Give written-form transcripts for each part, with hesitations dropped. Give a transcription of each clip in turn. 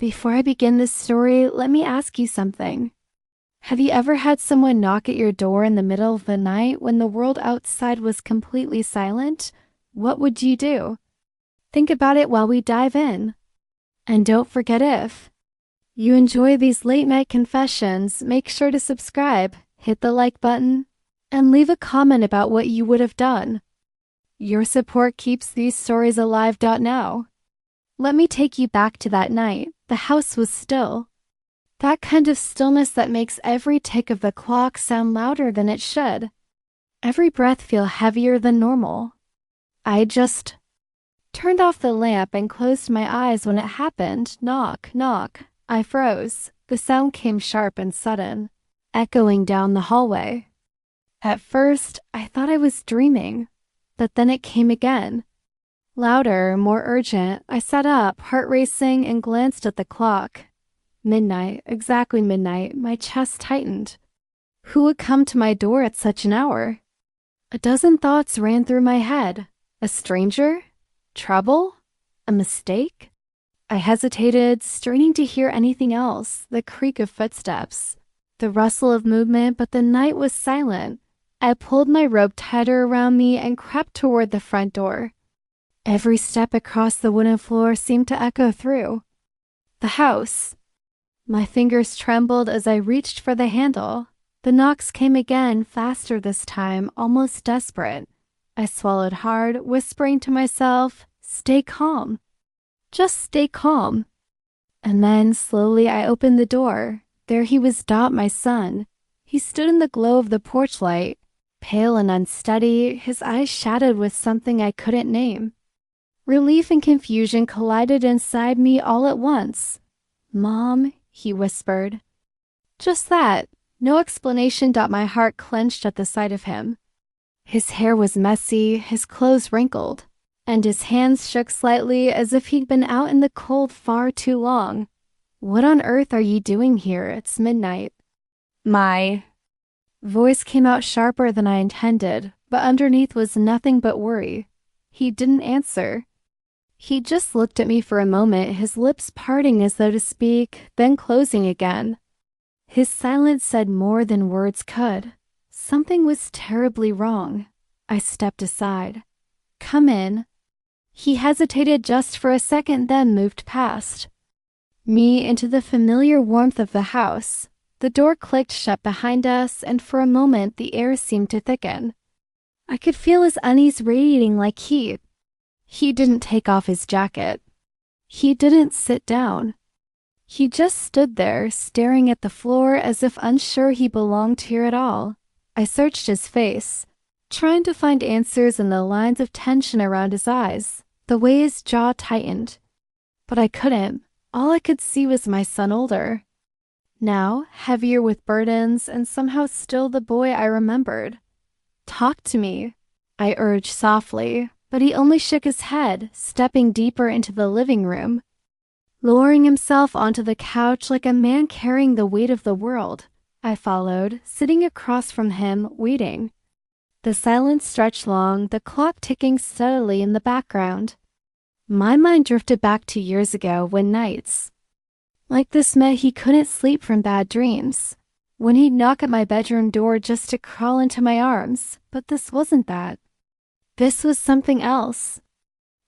Before I begin this story, let me ask you something. Have you ever had someone knock at your door in the middle of the night when the world outside was completely silent? What would you do? Think about it while we dive in. And don't forget, if you enjoy these late night confessions, make sure to subscribe, hit the like button, and leave a comment about what you would have done. Your support keeps these stories alive. Now, let me take you back to that night. The house was still. That kind of stillness that makes every tick of the clock sound louder than it should. Every breath feel heavier than normal. I just turned off the lamp and closed my eyes when it happened. Knock, knock. I froze. The sound came sharp and sudden, echoing down the hallway. At first, I thought I was dreaming, but then it came again. Louder, more urgent. I sat up, heart racing, and glanced at the clock. Midnight, exactly midnight. My chest tightened. Who would come to my door at such an hour? A dozen thoughts ran through my head. A stranger? Trouble? A mistake? I hesitated, straining to hear anything else, the creak of footsteps, the rustle of movement, but the night was silent. I pulled my robe tighter around me and crept toward the front door. Every step across the wooden floor seemed to echo through the house. My fingers trembled as I reached for the handle. The knocks came again, faster this time, almost desperate. I swallowed hard, whispering to myself, "Stay calm. Just stay calm." And then, slowly, I opened the door. There he was, Dot, my son. He stood in the glow of the porch light, pale and unsteady, his eyes shadowed with something I couldn't name. Relief and confusion collided inside me all at once. "Mom," he whispered. Just that. No explanation. My heart clenched at the sight of him. His hair was messy, his clothes wrinkled, and his hands shook slightly as if he'd been out in the cold far too long. "What on earth are you doing here? It's midnight." My voice came out sharper than I intended, but underneath was nothing but worry. He didn't answer. He just looked at me for a moment, his lips parting as though to speak, then closing again. His silence said more than words could. Something was terribly wrong. I stepped aside. "Come in." He hesitated just for a second, then moved past me into the familiar warmth of the house. The door clicked shut behind us, and for a moment the air seemed to thicken. I could feel his unease radiating like heat. He didn't take off his jacket. He didn't sit down. He just stood there, staring at the floor as if unsure he belonged here at all. I searched his face, trying to find answers in the lines of tension around his eyes, the way his jaw tightened. But I couldn't. All I could see was my son, older now, heavier with burdens, and somehow still the boy I remembered. "Talk to me," I urged softly, but he only shook his head, stepping deeper into the living room, lowering himself onto the couch like a man carrying the weight of the world. I followed, sitting across from him, waiting. The silence stretched long, the clock ticking steadily in the background. My mind drifted back to years ago when nights like this meant he couldn't sleep from bad dreams, when he'd knock at my bedroom door just to crawl into my arms. But this wasn't that. This was something else.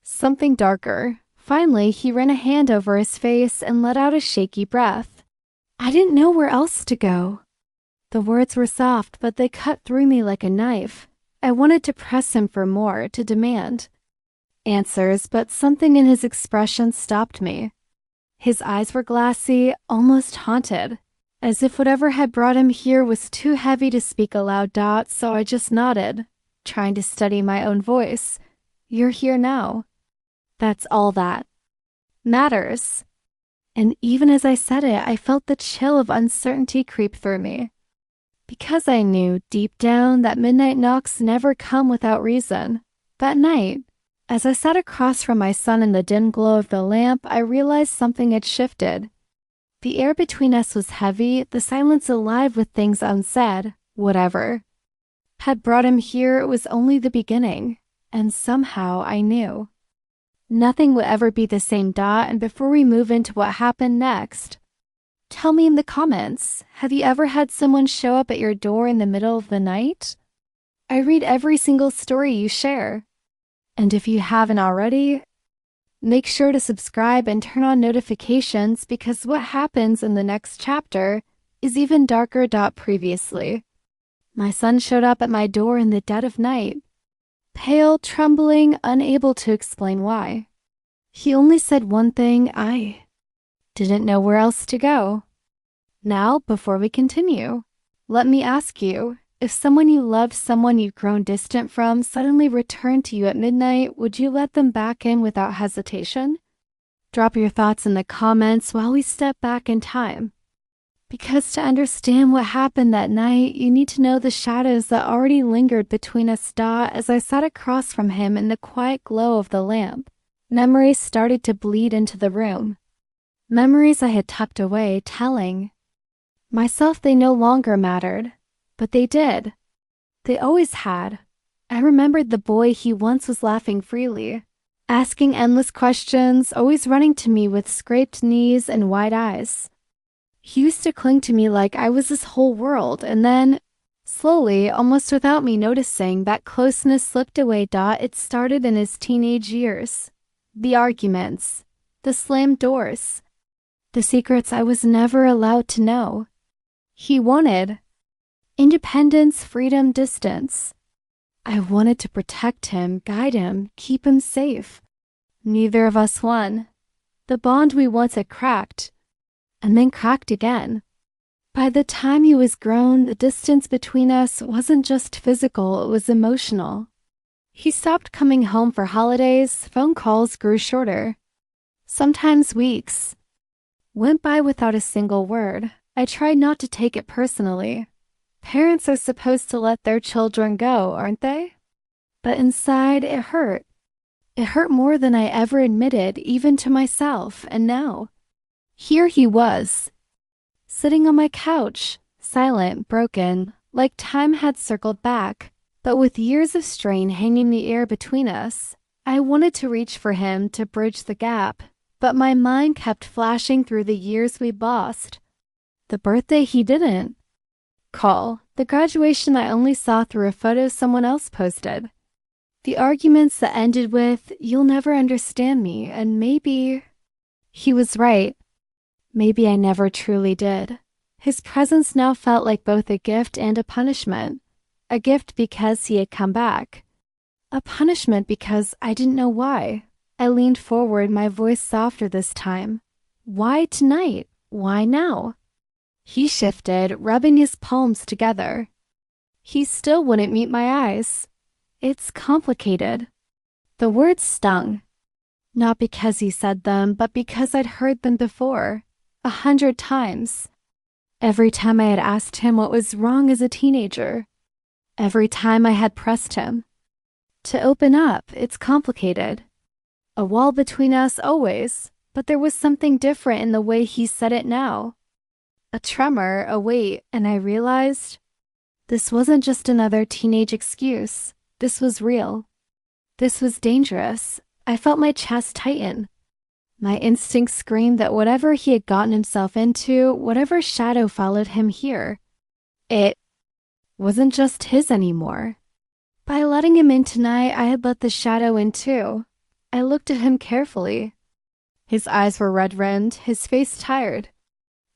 Something darker. Finally, he ran a hand over his face and let out a shaky breath. I didn't know where else to go. The words were soft, but they cut through me like a knife. I wanted to press him for more, to demand answers, but something in his expression stopped me. His eyes were glassy, almost haunted, as if whatever had brought him here was too heavy to speak aloud. So I just nodded, trying to steady my own voice. "You're here now. That's all that matters." And even as I said it, I felt the chill of uncertainty creep through me. Because I knew, deep down, that midnight knocks never come without reason. That night, as I sat across from my son in the dim glow of the lamp, I realized something had shifted. The air between us was heavy, the silence alive with things unsaid. Whatever had brought him here, it was only the beginning, and somehow I knew. Nothing would ever be the same, and before we move into what happened next, tell me in the comments, have you ever had someone show up at your door in the middle of the night? I read every single story you share. And if you haven't already, make sure to subscribe and turn on notifications because what happens in the next chapter is even darker. Previously, my son showed up at my door in the dead of night, pale, trembling, unable to explain why. He only said one thing, I didn't know where else to go. Now, before we continue, let me ask you, if someone you loved, someone you've grown distant from, suddenly returned to you at midnight, would you let them back in without hesitation? Drop your thoughts in the comments while we step back in time. Because to understand what happened that night, you need to know the shadows that already lingered between us. As I sat across from him in the quiet glow of the lamp, memories started to bleed into the room. Memories I had tucked away, telling myself they no longer mattered. But they did. They always had. I remembered the boy he once was, laughing freely, asking endless questions, always running to me with scraped knees and wide eyes. He used to cling to me like I was his whole world, and then, slowly, almost without me noticing, that closeness slipped away. It started in his teenage years. The arguments, the slammed doors, the secrets I was never allowed to know. He wanted independence, freedom, distance. I wanted to protect him, guide him, keep him safe. Neither of us won. The bond we once had cracked, and then cracked again. By the time he was grown, the distance between us wasn't just physical, it was emotional. He stopped coming home for holidays, phone calls grew shorter. Sometimes weeks went by without a single word. I tried not to take it personally. Parents are supposed to let their children go, aren't they? But inside, it hurt. It hurt more than I ever admitted, even to myself, and now, here he was, sitting on my couch, silent, broken, like time had circled back, but with years of strain hanging the air between us. I wanted to reach for him to bridge the gap, but my mind kept flashing through the years we'd lost. The birthday he didn't call, the graduation I only saw through a photo someone else posted, the arguments that ended with, "You'll never understand me," and maybe he was right. Maybe I never truly did. His presence now felt like both a gift and a punishment. A gift because he had come back. A punishment because I didn't know why. I leaned forward, my voice softer this time. Why tonight? Why now? He shifted, rubbing his palms together. He still wouldn't meet my eyes. It's complicated. The words stung. Not because he said them, but because I'd heard them before. 100 times. Every time I had asked him what was wrong as a teenager. Every time I had pressed him to open up. It's complicated. A wall between us always, but there was something different in the way he said it now. A tremor, a weight, and I realized this wasn't just another teenage excuse. This was real. This was dangerous. I felt my chest tighten. My instincts screamed that whatever he had gotten himself into, whatever shadow followed him here, it wasn't just his anymore. By letting him in tonight, I had let the shadow in too. I looked at him carefully. His eyes were red-rimmed, his face tired.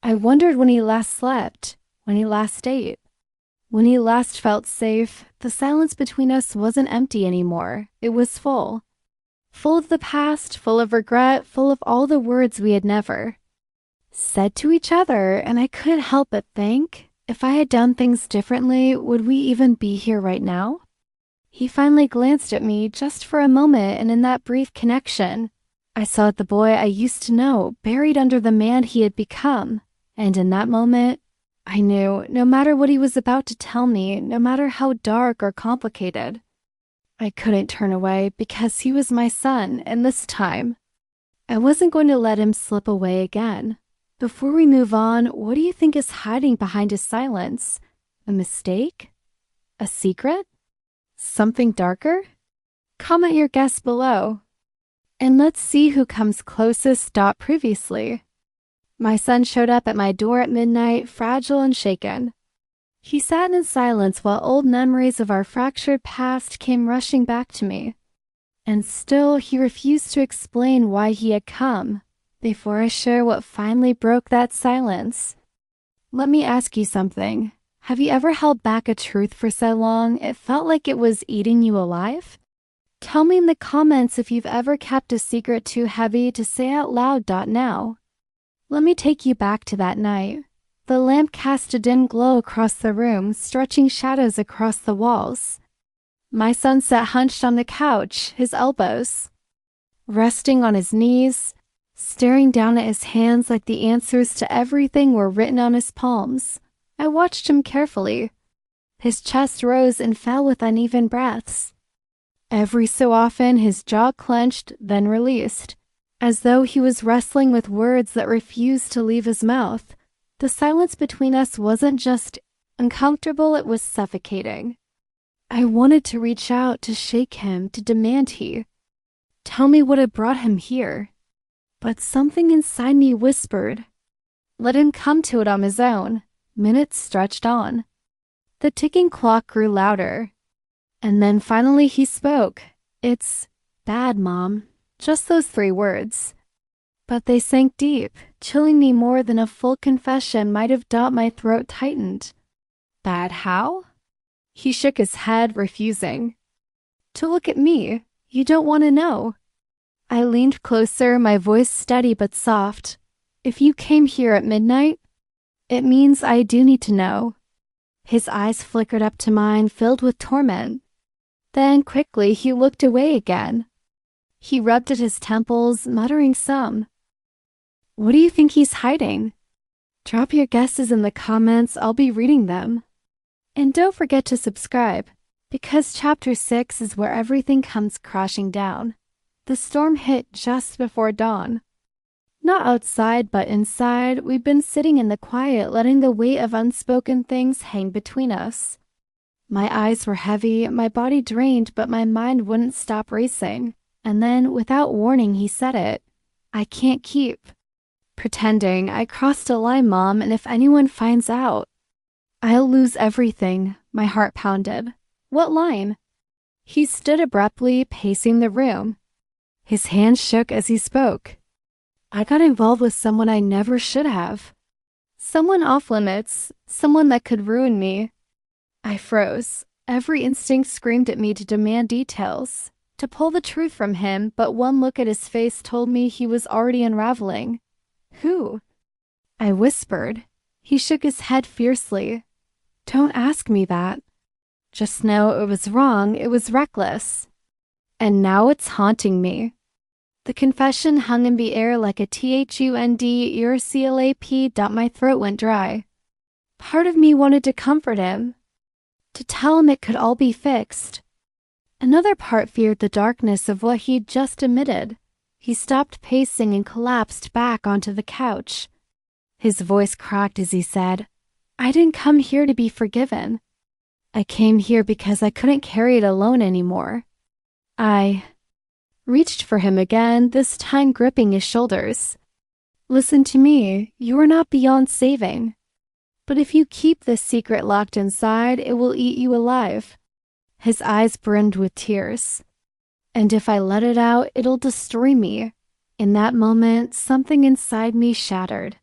I wondered when he last slept, when he last ate, when he last felt safe. The silence between us wasn't empty anymore. It was full. Full of the past, full of regret, full of all the words we had never said to each other, and I couldn't help but think, if I had done things differently, would we even be here right now? He finally glanced at me just for a moment, and in that brief connection, I saw the boy I used to know buried under the man he had become. And in that moment, I knew no matter what he was about to tell me, no matter how dark or complicated, I couldn't turn away because he was my son, and this time, I wasn't going to let him slip away again. Before we move on, what do you think is hiding behind his silence? A mistake? A secret? Something darker? Comment your guess below. And let's see who comes closest. Previously. My son showed up at my door at midnight, fragile and shaken. He sat in silence while old memories of our fractured past came rushing back to me. And still he refused to explain why he had come. Before I share what finally broke that silence, let me ask you something. Have you ever held back a truth for so long it felt like it was eating you alive? Tell me in the comments if you've ever kept a secret too heavy to say out loud. Now. Let me take you back to that night. The lamp cast a dim glow across the room, stretching shadows across the walls. My son sat hunched on the couch, his elbows resting on his knees, staring down at his hands like the answers to everything were written on his palms. I watched him carefully. His chest rose and fell with uneven breaths. Every so often his jaw clenched, then released, as though he was wrestling with words that refused to leave his mouth. The silence between us wasn't just uncomfortable, it was suffocating. I wanted to reach out, to shake him, to demand he tell me what had brought him here. But something inside me whispered, let him come to it on his own. Minutes stretched on. The ticking clock grew louder. And then finally he spoke. It's bad, Mom. Just those 3 words. But they sank deep, chilling me more than a full confession might have. My throat tightened. Bad how? He shook his head, refusing to look at me. You don't want to know. I leaned closer, my voice steady but soft. If you came here at midnight, it means I do need to know. His eyes flickered up to mine, filled with torment. Then quickly he looked away again. He rubbed at his temples, muttering some. What do you think he's hiding? Drop your guesses in the comments, I'll be reading them. And don't forget to subscribe, because Chapter 6 is where everything comes crashing down. The storm hit just before dawn. Not outside, but inside, we've been sitting in the quiet, letting the weight of unspoken things hang between us. My eyes were heavy, my body drained, but my mind wouldn't stop racing. And then, without warning, he said it. I can't keep pretending. I crossed a line, Mom, and if anyone finds out, I'll lose everything. My heart pounded. What line? He stood abruptly, pacing the room. His hands shook as he spoke. I got involved with someone I never should have. Someone off limits, someone that could ruin me. I froze. Every instinct screamed at me to demand details, to pull the truth from him, but one look at his face told me he was already unraveling. Who? I whispered. He shook his head fiercely. Don't ask me that. Just know it was wrong, it was reckless. And now it's haunting me. The confession hung in the air like a THUND ERCLAP. My throat went dry. Part of me wanted to comfort him, to tell him it could all be fixed. Another part feared the darkness of what he'd just admitted. He stopped pacing and collapsed back onto the couch. His voice cracked as he said, I didn't come here to be forgiven. I came here because I couldn't carry it alone anymore. I reached for him again, this time gripping his shoulders. Listen to me, you are not beyond saving. But if you keep this secret locked inside, it will eat you alive. His eyes brimmed with tears. And if I let it out, it'll destroy me. In that moment, something inside me shattered.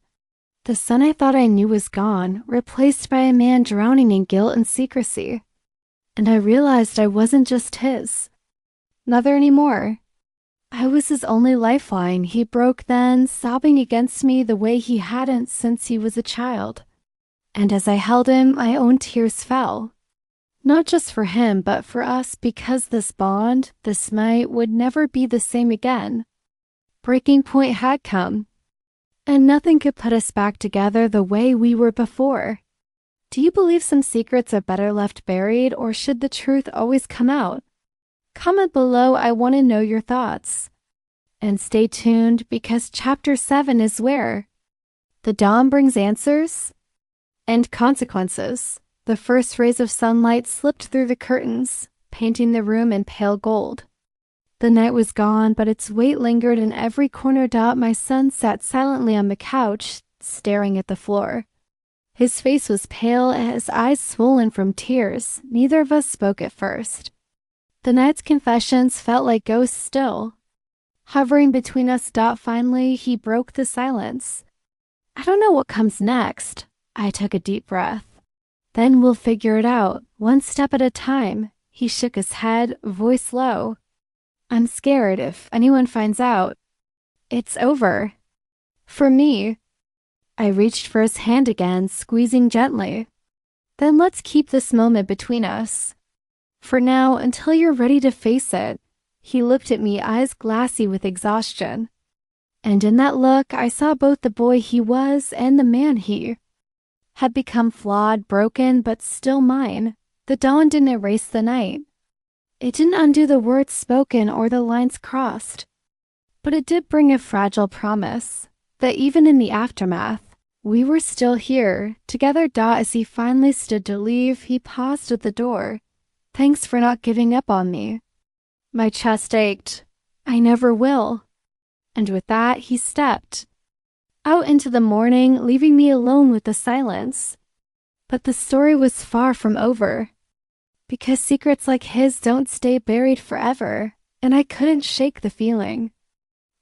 The son I thought I knew was gone, replaced by a man drowning in guilt and secrecy. And I realized I wasn't just his. Neither anymore. I was his only lifeline. He broke then, sobbing against me the way he hadn't since he was a child. And as I held him, my own tears fell. Not just for him, but for us, because this bond, this night, would never be the same again. Breaking point had come. And nothing could put us back together the way we were before. Do you believe some secrets are better left buried, or should the truth always come out? Comment below, I want to know your thoughts. And stay tuned, because Chapter 7 is where the dawn brings answers and consequences. The first rays of sunlight slipped through the curtains, painting the room in pale gold. The night was gone, but its weight lingered in every corner. My son sat silently on the couch, staring at the floor. His face was pale, his eyes swollen from tears. Neither of us spoke at first. The night's confessions felt like ghosts still. Hovering between us. Finally, he broke the silence. I don't know what comes next. I took a deep breath. Then we'll figure it out, one step at a time. He shook his head, voice low. I'm scared if anyone finds out. It's over. For me. I reached for his hand again, squeezing gently. Then let's keep this moment between us. For now, until you're ready to face it. He looked at me, eyes glassy with exhaustion. And in that look, I saw both the boy he was and the man he had become, flawed, broken, but still mine. The dawn didn't erase the night. It didn't undo the words spoken or the lines crossed. But it did bring a fragile promise that even in the aftermath, we were still here, together. As he finally stood to leave, he paused at the door. Thanks for not giving up on me. My chest ached. I never will. And with that, he stepped out into the morning, leaving me alone with the silence. But the story was far from over. Because secrets like his don't stay buried forever, and I couldn't shake the feeling.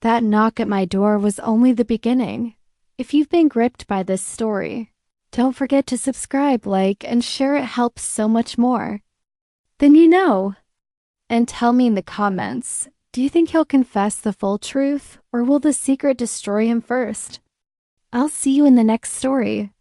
That knock at my door was only the beginning. If you've been gripped by this story, don't forget to subscribe, like, and share. It helps so much more. Then you know. And tell me in the comments, do you think he'll confess the full truth, or will the secret destroy him first? I'll see you in the next story.